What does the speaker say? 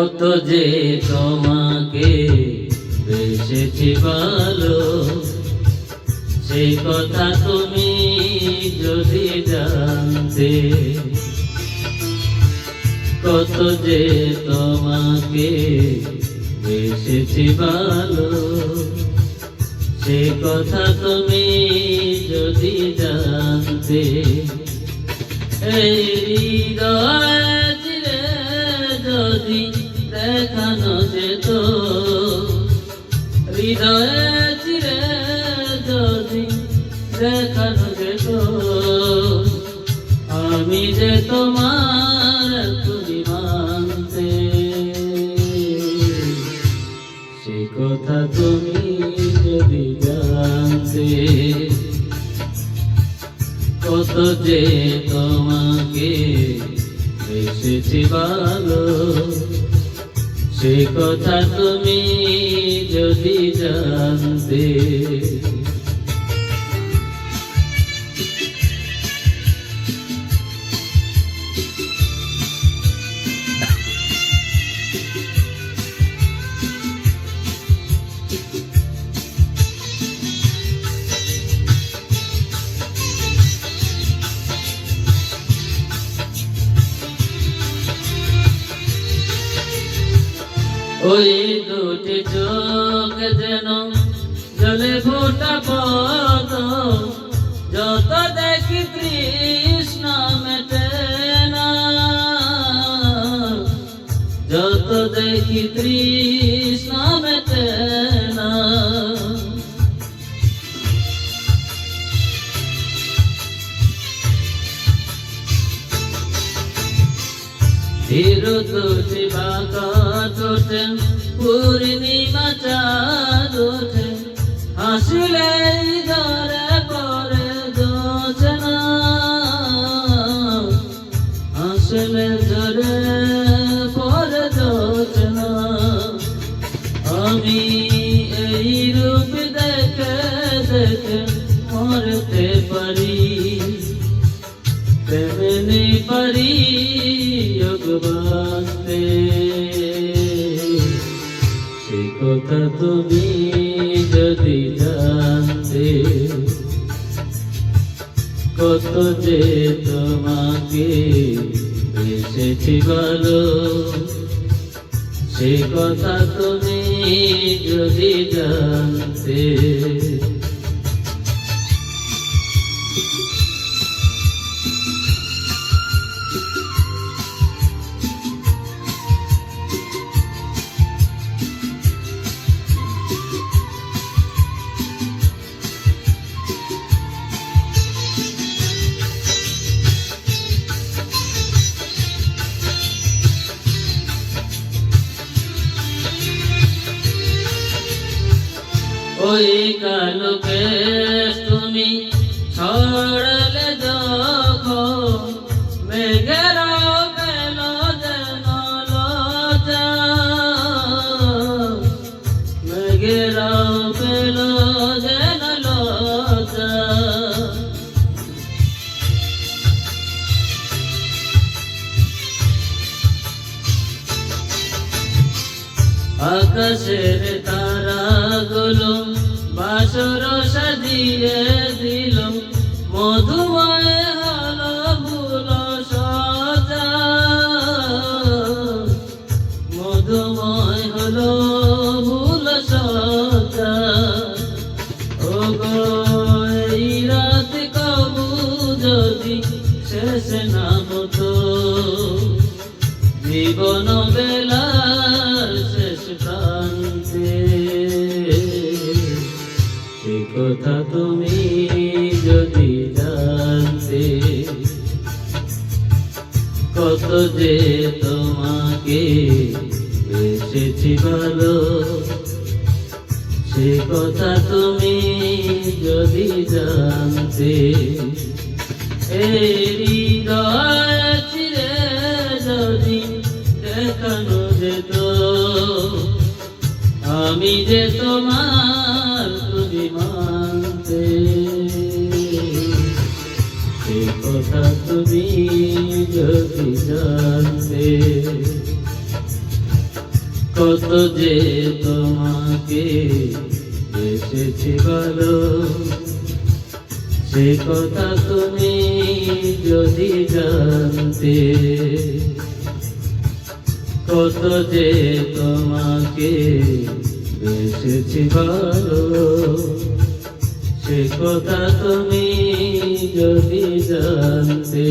কত যে তোমাকে বেসেছি ভালো, সেই কথা তুমি যদি জানতে। কত যে তোমাকে বেসেছি ভালো, সেই কথা তুমি যদি জানতে। এই হৃদয় চিরে যদি দেখানো যেত, হৃদয়ে চিরে যদি দেখানো যেত, আমি যে তোমার তুমি মানতে। সে কথা তুমি যদি জানতে। কত যে তোমাকে বেসেছি ভালো, সে কথা তুমি যদি জানতে। ওই দুটি চোখ যেন জলে ফোটা পদ্ম, যত দেখি তৃষ্ণা মেটে না, যত দেখি তৃষ্ণা মেটে না। হিরো দুটি বাঁকা ঠোঁটে পূর্ণিমা চাঁদ ওঠে, হাসিলে ধরে পরে যোচনা, হাসিলে ধরে পরে যোচনা। আমি এই রূপ দেখে দেখে মরতে পারি, তেমনি পারি বাঁচতে। সে কথা তুমি যদি জানতে। কত যে তোমাকে বেসেছি ভালো, সে কথা তুমি যদি জানতে। ওই কালো কেশ তুমি ছড়ালে যখন, মেঘেরাও পেল যেন লজ্জা, মেঘেরাও পেল যেন লজ্জা। আকাশের তারাগুলো বাসর সাজিয়ে দিল, মধুময় হলো ফুল সজ্জা, মধুময় হলো ফুল সজ্জা। ও গো এই রাত কবু যদি শেষ না হতো, জীবন বেলার শেষ প্রান্তে। সে কথা তুমি যদি জানতে। কত যে তোমাকে বেসেছি ভালো, সে কথা তুমি যদি জানতে। এই হৃদয় চিরে যদি দেখানো যেত, আমি যে তোমার তুমি মানতে। সে কথা তুমি যদি জানতে। যে তোমাকে এসেছি ভালো, সে কথা তুমি যদি জানতে। কত যে তোমাকে এসেছি ভালো, সে কথা তুমি যদি জানতে।